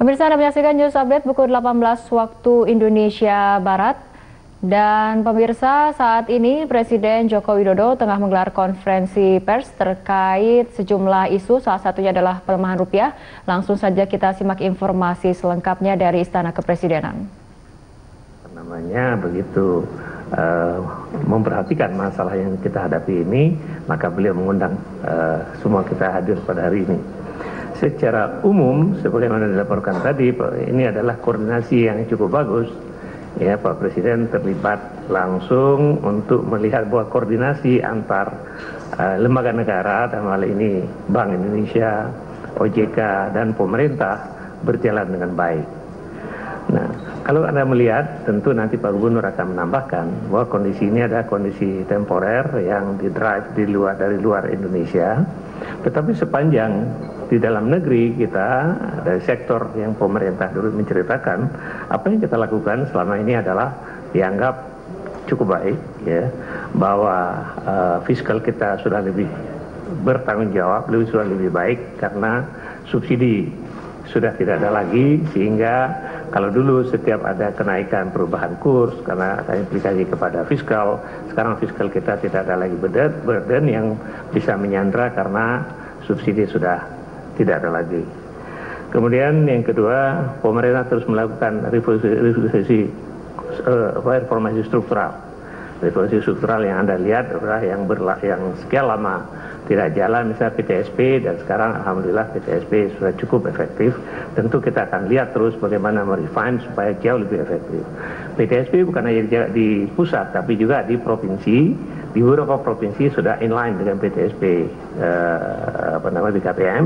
Pemirsa, Anda menyaksikan News Update pukul 18 waktu Indonesia Barat. Dan pemirsa, saat ini Presiden Joko Widodo tengah menggelar konferensi pers terkait sejumlah isu, salah satunya adalah pelemahan rupiah. Langsung saja kita simak informasi selengkapnya dari Istana Kepresidenan. Namanya begitu memperhatikan masalah yang kita hadapi ini, maka beliau mengundang semua kita hadir pada hari ini. Secara umum, sebagaimana dilaporkan tadi, ini adalah koordinasi yang cukup bagus. Ya, Pak Presiden terlibat langsung untuk melihat bahwa koordinasi antar lembaga negara, dalam hal ini Bank Indonesia, OJK, dan pemerintah berjalan dengan baik. Nah, kalau Anda melihat, tentu nanti Pak Gubernur akan menambahkan bahwa kondisi ini adalah kondisi temporer yang didrive dari luar Indonesia. Tetapi sepanjang di dalam negeri kita, dari sektor yang pemerintah dulu menceritakan, apa yang kita lakukan selama ini adalah dianggap cukup baik, ya, bahwa fiskal kita sudah lebih bertanggung jawab, sudah lebih baik karena subsidi sudah tidak ada lagi, sehingga kalau dulu setiap ada kenaikan perubahan kurs karena ada implikasi kepada fiskal, sekarang fiskal kita tidak ada lagi burden yang bisa menyandra karena subsidi sudah tidak ada lagi. Kemudian yang kedua, pemerintah terus melakukan reformasi struktural. Reformasi struktural yang Anda lihat adalah yang sekian lama tidak jalan, misalnya PTSP, dan sekarang alhamdulillah PTSP sudah cukup efektif. Tentu kita akan lihat terus bagaimana merefine supaya jauh lebih efektif. PTSP bukan hanya di pusat, tapi juga di provinsi. Di beberapa provinsi sudah inline dengan PTSP BKPM,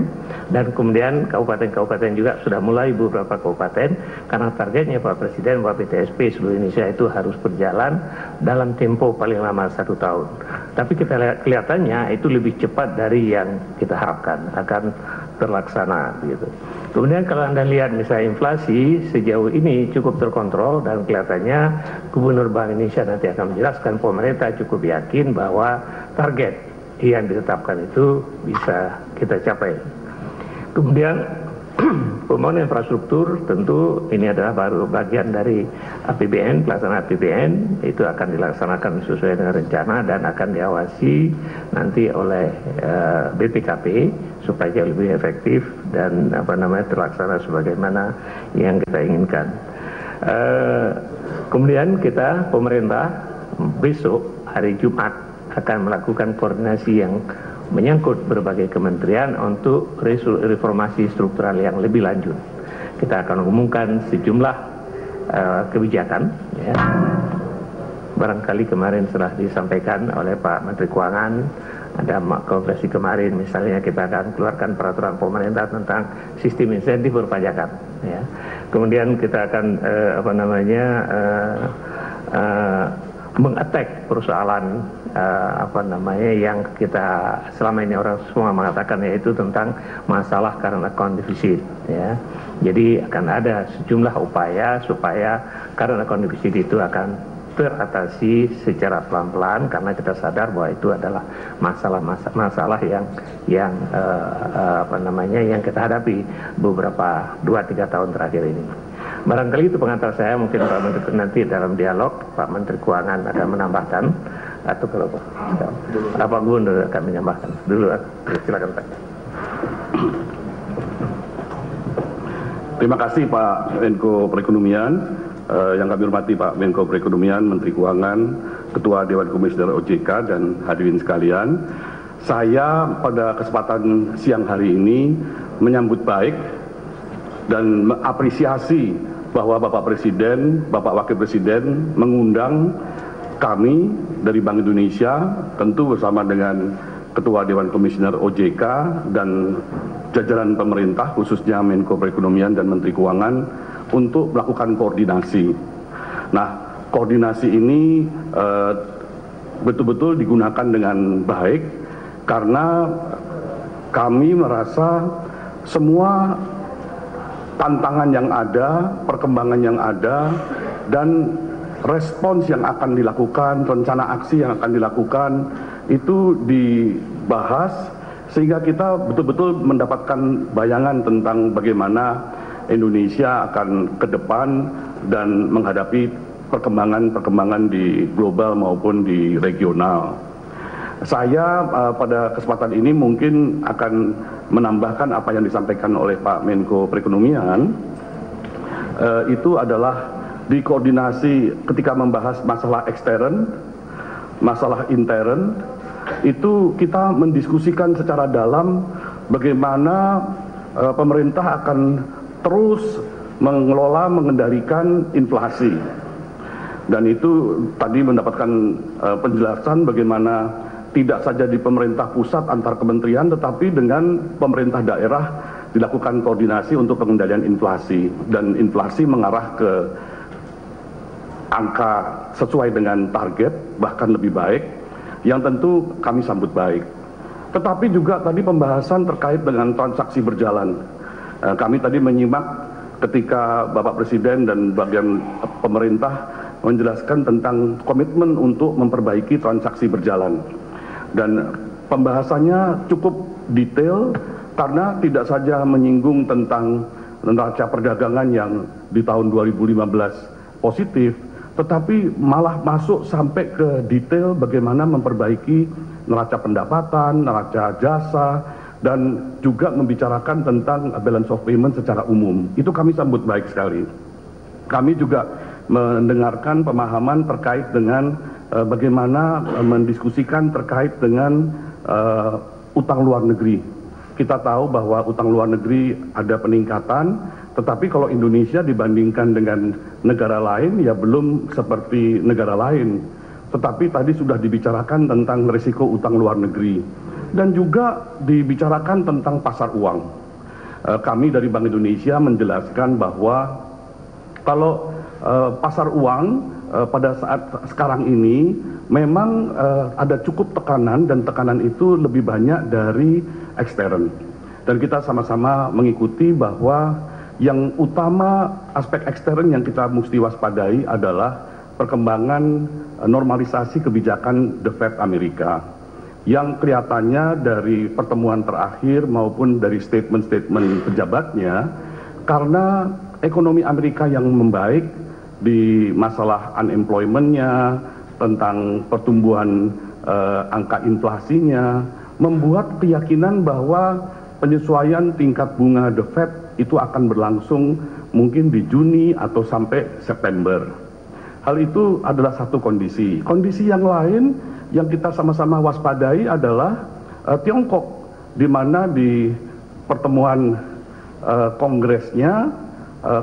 dan kemudian kabupaten-kabupaten juga sudah mulai beberapa kabupaten, karena targetnya Pak Presiden bahwa PTSP seluruh Indonesia itu harus berjalan dalam tempo paling lama 1 tahun. Tapi kita lihat, kelihatannya itu lebih cepat dari yang kita harapkan akan terlaksana gitu. Kemudian kalau Anda lihat misalnya inflasi sejauh ini cukup terkontrol, dan kelihatannya Gubernur Bank Indonesia nanti akan menjelaskan pemerintah cukup yakin bahwa target yang ditetapkan itu bisa kita capai. Kemudian pembangunan infrastruktur, tentu ini adalah baru bagian dari APBN, pelaksanaan APBN itu akan dilaksanakan sesuai dengan rencana dan akan diawasi nanti oleh BPKP supaya jauh lebih efektif dan terlaksana sebagaimana yang kita inginkan. Kemudian kita, pemerintah, besok hari Jumat akan melakukan koordinasi yang menyangkut berbagai kementerian untuk reformasi struktural yang lebih lanjut. Kita akan umumkan sejumlah kebijakan, ya. Barangkali kemarin sudah disampaikan oleh Pak Menteri Keuangan, ada konferensi kemarin, misalnya kita akan keluarkan peraturan pemerintah tentang sistem insentif perpajakan, ya. Kemudian kita akan mengattack persoalan yang kita selama ini orang semua mengatakan, yaitu tentang masalah current account deficit, ya. Jadi akan ada sejumlah upaya supaya current account deficit itu akan teratasi secara pelan-pelan, karena kita sadar bahwa itu adalah masalah yang kita hadapi beberapa 2-3 tahun terakhir ini. Barangkali itu pengantar saya, mungkin Pak Menteri nanti dalam dialog Pak Menteri Keuangan akan menambahkan, atau kalau Pak Gubernur akan menambahkan. Dulu, silakan Pak. Terima kasih Pak Menko Perekonomian. Yang kami hormati Pak Menko Perekonomian, Menteri Keuangan, Ketua Dewan Komisioner OJK, dan hadirin sekalian. Saya pada kesempatan siang hari ini menyambut baik dan mengapresiasi bahwa Bapak Presiden, Bapak Wakil Presiden mengundang kami dari Bank Indonesia, tentu bersama dengan Ketua Dewan Komisioner OJK dan jajaran pemerintah, khususnya Menko Perekonomian dan Menteri Keuangan, untuk melakukan koordinasi. Nah, koordinasi ini betul-betul digunakan dengan baik, karena kami merasa semua tantangan yang ada, perkembangan yang ada, dan respons yang akan dilakukan, rencana aksi yang akan dilakukan itu dibahas, sehingga kita betul-betul mendapatkan bayangan tentang bagaimana Indonesia akan ke depan dan menghadapi perkembangan di global maupun di regional. Saya pada kesempatan ini mungkin akan menambahkan apa yang disampaikan oleh Pak Menko Perekonomian. Itu adalah dikoordinasi ketika membahas masalah ekstern, masalah intern, itu kita mendiskusikan secara dalam bagaimana pemerintah akan terus mengelola, mengendalikan inflasi. Dan itu tadi mendapatkan penjelasan bagaimana tidak saja di pemerintah pusat antar kementerian, tetapi dengan pemerintah daerah dilakukan koordinasi untuk pengendalian inflasi. Dan inflasi mengarah ke angka sesuai dengan target, bahkan lebih baik, yang tentu kami sambut baik. Tetapi juga tadi pembahasan terkait dengan transaksi berjalan. Kami tadi menyimak ketika Bapak Presiden dan bagian pemerintah menjelaskan tentang komitmen untuk memperbaiki transaksi berjalan. Dan pembahasannya cukup detail karena tidak saja menyinggung tentang neraca perdagangan yang di tahun 2015 positif, tetapi malah masuk sampai ke detail bagaimana memperbaiki neraca pendapatan, neraca jasa, dan juga membicarakan tentang balance of payment secara umum. Itu kami sambut baik sekali. Kami juga mendengarkan pemahaman terkait dengan bagaimana mendiskusikan terkait dengan utang luar negeri. Kita tahu bahwa utang luar negeri ada peningkatan, tetapi kalau Indonesia dibandingkan dengan negara lain ya belum seperti negara lain. Tetapi tadi sudah dibicarakan tentang risiko utang luar negeri dan juga dibicarakan tentang pasar uang. Kami dari Bank Indonesia menjelaskan bahwa kalau pasar uang pada saat sekarang ini memang ada cukup tekanan, dan tekanan itu lebih banyak dari ekstern. Dan kita sama-sama mengikuti bahwa yang utama aspek ekstern yang kita mesti waspadai adalah perkembangan normalisasi kebijakan The Fed Amerika, yang kelihatannya dari pertemuan terakhir maupun dari statement-statement pejabatnya, karena ekonomi Amerika yang membaik di masalah unemployment-nya, tentang pertumbuhan angka inflasinya, membuat keyakinan bahwa penyesuaian tingkat bunga The Fed itu akan berlangsung mungkin di Juni atau sampai September. Hal itu adalah satu kondisi. Kondisi yang lain yang kita sama-sama waspadai adalah Tiongkok, di mana di pertemuan kongresnya,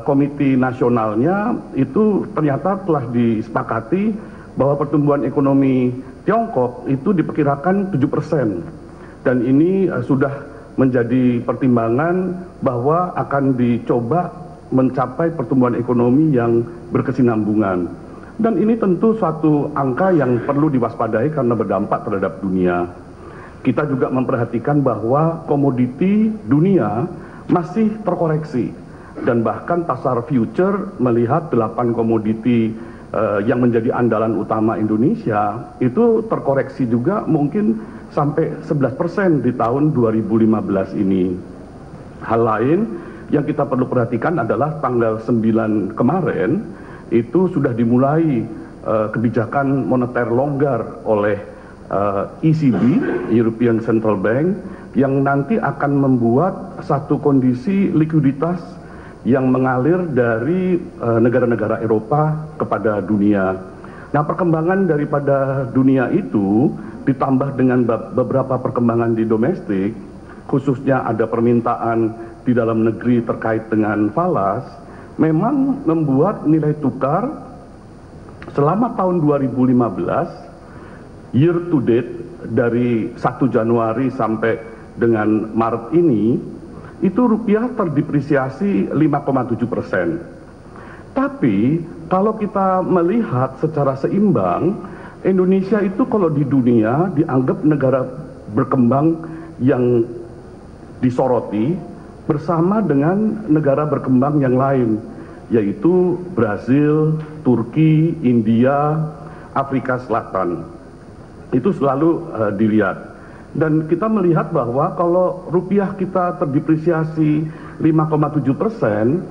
komite nasionalnya itu ternyata telah disepakati bahwa pertumbuhan ekonomi Tiongkok itu diperkirakan 7%. Dan ini sudah menjadi pertimbangan bahwa akan dicoba mencapai pertumbuhan ekonomi yang berkesinambungan. Dan ini tentu suatu angka yang perlu diwaspadai karena berdampak terhadap dunia. Kita juga memperhatikan bahwa komoditi dunia masih terkoreksi. Dan bahkan pasar future melihat 8 komoditi yang menjadi andalan utama Indonesia itu terkoreksi juga mungkin sampai 11% di tahun 2015 ini. Hal lain yang kita perlu perhatikan adalah tanggal 9 kemarin itu sudah dimulai kebijakan moneter longgar oleh ECB, European Central Bank, yang nanti akan membuat satu kondisi likuiditas yang mengalir dari negara-negara Eropa kepada dunia. Nah, perkembangan daripada dunia itu ditambah dengan beberapa perkembangan di domestik, khususnya ada permintaan di dalam negeri terkait dengan falas, memang membuat nilai tukar selama tahun 2015 year to date dari 1 Januari sampai dengan Maret ini itu rupiah terdepresiasi 5,7%. Tapi kalau kita melihat secara seimbang, Indonesia itu kalau di dunia dianggap negara berkembang yang disoroti bersama dengan negara berkembang yang lain, yaitu Brazil, Turki, India, Afrika Selatan. Itu selalu dilihat. Dan kita melihat bahwa kalau rupiah kita terdepresiasi 5,7%,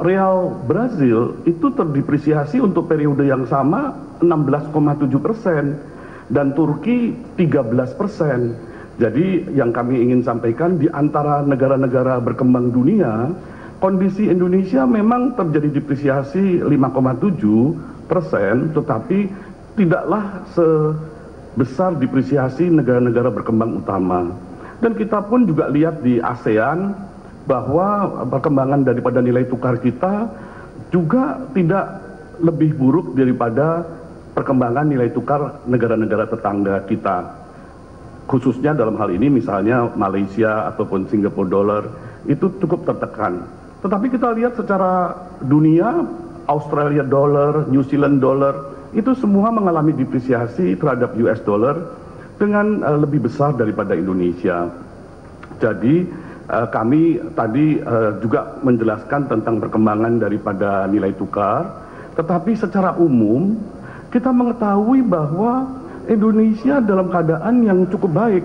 real Brazil itu terdepresiasi untuk periode yang sama 16,7% dan Turki 13%. Jadi yang kami ingin sampaikan, di antara negara-negara berkembang dunia, kondisi Indonesia memang terjadi depresiasi 5,7%, tetapi tidaklah sebesar depresiasi negara-negara berkembang utama. Dan kita pun juga lihat di ASEAN bahwa perkembangan daripada nilai tukar kita juga tidak lebih buruk daripada perkembangan nilai tukar negara-negara tetangga kita. Khususnya dalam hal ini misalnya Malaysia ataupun Singapore dollar itu cukup tertekan. Tetapi kita lihat secara dunia, Australia dollar, New Zealand dollar, itu semua mengalami depresiasi terhadap US dollar dengan lebih besar daripada Indonesia. Jadi kami tadi juga menjelaskan tentang perkembangan daripada nilai tukar, tetapi secara umum kita mengetahui bahwa Indonesia dalam keadaan yang cukup baik.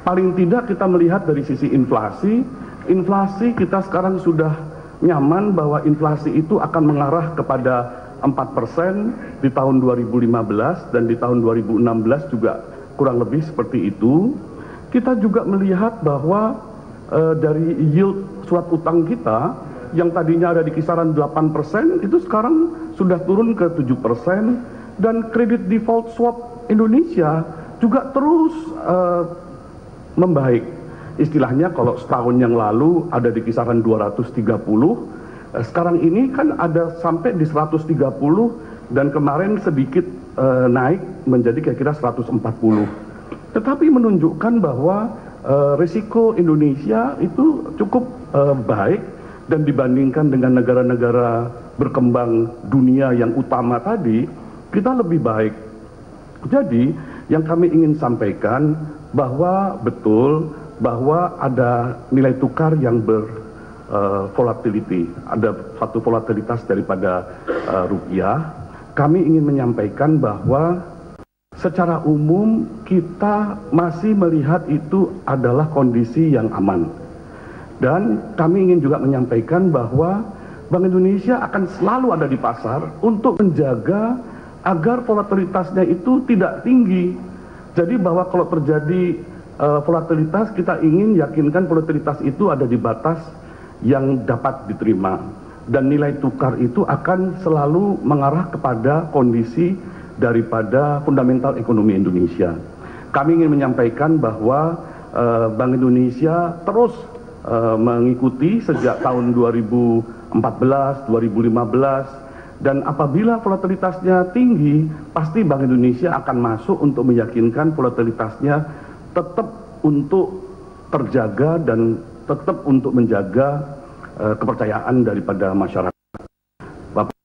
Paling tidak kita melihat dari sisi inflasi, inflasi kita sekarang sudah nyaman bahwa inflasi itu akan mengarah kepada 4% di tahun 2015 dan di tahun 2016 juga kurang lebih seperti itu. Kita juga melihat bahwa dari yield surat utang kita yang tadinya ada di kisaran 8% itu sekarang sudah turun ke 7%, dan kredit default swap Indonesia juga terus membaik. Istilahnya kalau setahun yang lalu ada di kisaran 230, sekarang ini kan ada sampai di 130 dan kemarin sedikit naik menjadi kira-kira 140. Tetapi menunjukkan bahwa risiko Indonesia itu cukup baik, dan dibandingkan dengan negara-negara berkembang dunia yang utama tadi, kita lebih baik. Jadi yang kami ingin sampaikan bahwa betul bahwa ada nilai tukar yang volatility, ada satu volatilitas daripada rupiah. Kami ingin menyampaikan bahwa secara umum kita masih melihat itu adalah kondisi yang aman. Dan kami ingin juga menyampaikan bahwa Bank Indonesia akan selalu ada di pasar untuk menjaga agar volatilitasnya itu tidak tinggi. Jadi bahwa kalau terjadi volatilitas, kita ingin yakinkan volatilitas itu ada di batas yang dapat diterima. Dan nilai tukar itu akan selalu mengarah kepada kondisi daripada fundamental ekonomi Indonesia. Kami ingin menyampaikan bahwa Bank Indonesia terus mengikuti sejak tahun 2014, 2015, dan apabila volatilitasnya tinggi, pasti Bank Indonesia akan masuk untuk meyakinkan volatilitasnya tetap untuk terjaga dan tetap untuk menjaga kepercayaan daripada masyarakat. Bapak,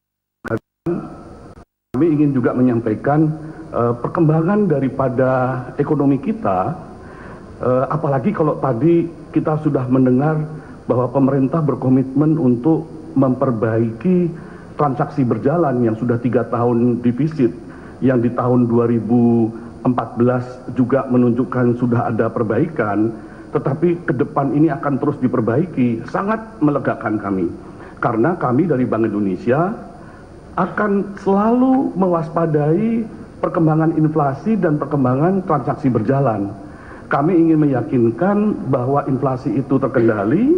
kami ingin juga menyampaikan perkembangan daripada ekonomi kita, apalagi kalau tadi kita sudah mendengar bahwa pemerintah berkomitmen untuk memperbaiki transaksi berjalan yang sudah 3 tahun defisit, yang di tahun 2014 juga menunjukkan sudah ada perbaikan, tetapi ke depan ini akan terus diperbaiki. Sangat melegakan kami, karena kami dari Bank Indonesia akan selalu mewaspadai perkembangan inflasi dan perkembangan transaksi berjalan. Kami ingin meyakinkan bahwa inflasi itu terkendali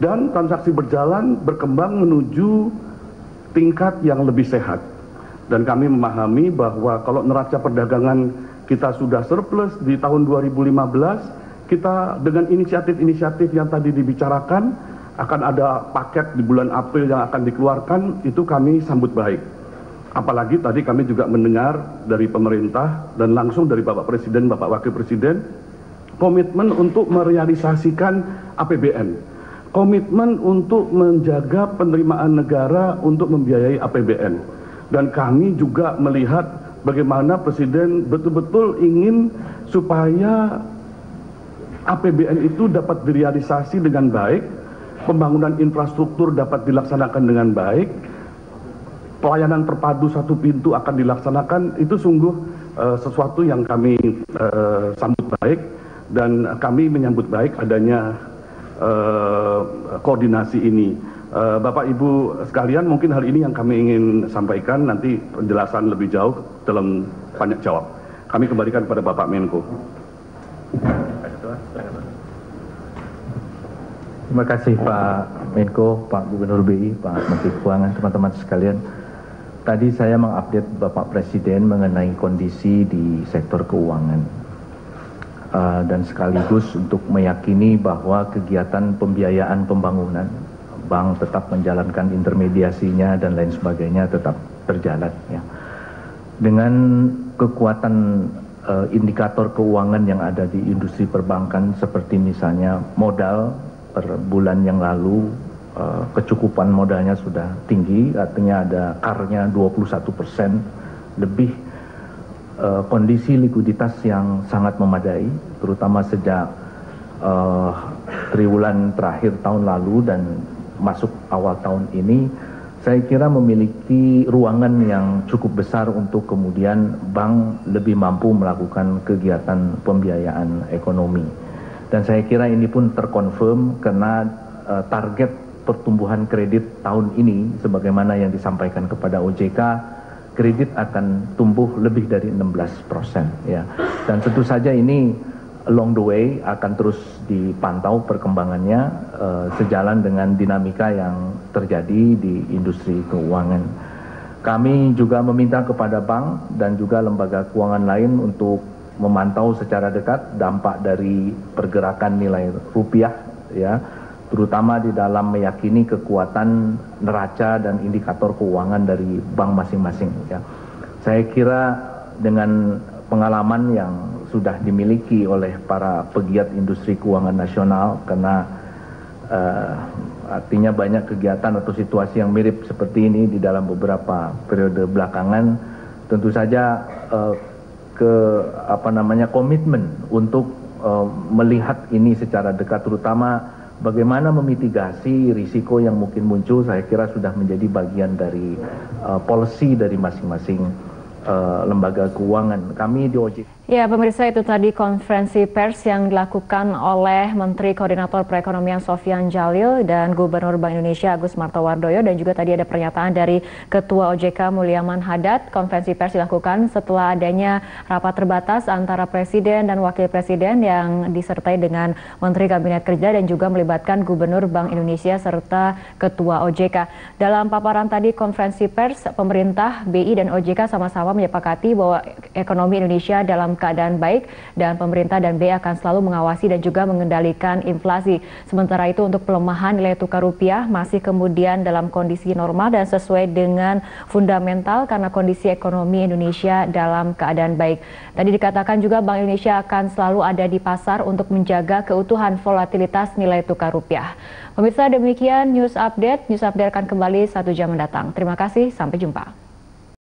dan transaksi berjalan berkembang menuju tingkat yang lebih sehat. Dan kami memahami bahwa kalau neraca perdagangan kita sudah surplus di tahun 2015, kita dengan inisiatif-inisiatif yang tadi dibicarakan, akan ada paket di bulan April yang akan dikeluarkan, itu kami sambut baik. Apalagi tadi kami juga mendengar dari pemerintah dan langsung dari Bapak Presiden, Bapak Wakil Presiden, komitmen untuk merealisasikan APBN. Komitmen untuk menjaga penerimaan negara untuk membiayai APBN. Dan kami juga melihat bagaimana Presiden betul-betul ingin supaya APBN itu dapat direalisasi dengan baik, pembangunan infrastruktur dapat dilaksanakan dengan baik, pelayanan terpadu satu pintu akan dilaksanakan. Itu sungguh sesuatu yang kami sambut baik, dan kami menyambut baik adanya koordinasi ini. Bapak Ibu sekalian, mungkin hal ini yang kami ingin sampaikan, nanti penjelasan lebih jauh dalam tanya jawab. Kami kembalikan kepada Bapak Menko. Terima kasih Pak Menko, Pak Gubernur BI, Pak Menteri Keuangan, teman-teman sekalian. Tadi saya mengupdate Bapak Presiden mengenai kondisi di sektor keuangan. Dan sekaligus untuk meyakini bahwa kegiatan pembiayaan pembangunan, bank tetap menjalankan intermediasinya dan lain sebagainya tetap berjalan. Ya. Dengan kekuatan indikator keuangan yang ada di industri perbankan seperti misalnya modal per bulan yang lalu, kecukupan modalnya sudah tinggi, artinya ada CAR-nya 21% lebih, kondisi likuiditas yang sangat memadai, terutama sejak triwulan terakhir tahun lalu dan masuk awal tahun ini, saya kira memiliki ruangan yang cukup besar untuk kemudian bank lebih mampu melakukan kegiatan pembiayaan ekonomi. Dan saya kira ini pun terkonfirm karena target pertumbuhan kredit tahun ini sebagaimana yang disampaikan kepada OJK, kredit akan tumbuh lebih dari 16%, ya. Dan tentu saja ini along the way akan terus dipantau perkembangannya sejalan dengan dinamika yang terjadi di industri keuangan. Kami juga meminta kepada bank dan juga lembaga keuangan lain untuk memantau secara dekat dampak dari pergerakan nilai rupiah, ya, terutama di dalam meyakini kekuatan neraca dan indikator keuangan dari bank masing-masing. Ya. Saya kira dengan pengalaman yang sudah dimiliki oleh para pegiat industri keuangan nasional, karena artinya banyak kegiatan atau situasi yang mirip seperti ini di dalam beberapa periode belakangan, tentu saja komitmen untuk melihat ini secara dekat, terutama bagaimana memitigasi risiko yang mungkin muncul, saya kira sudah menjadi bagian dari policy dari masing-masing lembaga keuangan. Kami di OJK. Ya, pemirsa, itu tadi konferensi pers yang dilakukan oleh Menteri Koordinator Perekonomian Sofyan Djalil dan Gubernur Bank Indonesia Agus Martowardoyo, dan juga tadi ada pernyataan dari Ketua OJK Mulyaman Hadad. Konferensi pers dilakukan setelah adanya rapat terbatas antara Presiden dan Wakil Presiden yang disertai dengan Menteri Kabinet Kerja dan juga melibatkan Gubernur Bank Indonesia serta Ketua OJK. Dalam paparan tadi konferensi pers, pemerintah, BI dan OJK sama-sama menyepakati bahwa ekonomi Indonesia dalam keadaan baik dan pemerintah dan BI akan selalu mengawasi dan juga mengendalikan inflasi. Sementara itu untuk pelemahan nilai tukar rupiah masih kemudian dalam kondisi normal dan sesuai dengan fundamental karena kondisi ekonomi Indonesia dalam keadaan baik. Tadi dikatakan juga Bank Indonesia akan selalu ada di pasar untuk menjaga keutuhan volatilitas nilai tukar rupiah. Pemirsa, demikian News Update. News Update akan kembali 1 jam mendatang. Terima kasih, sampai jumpa.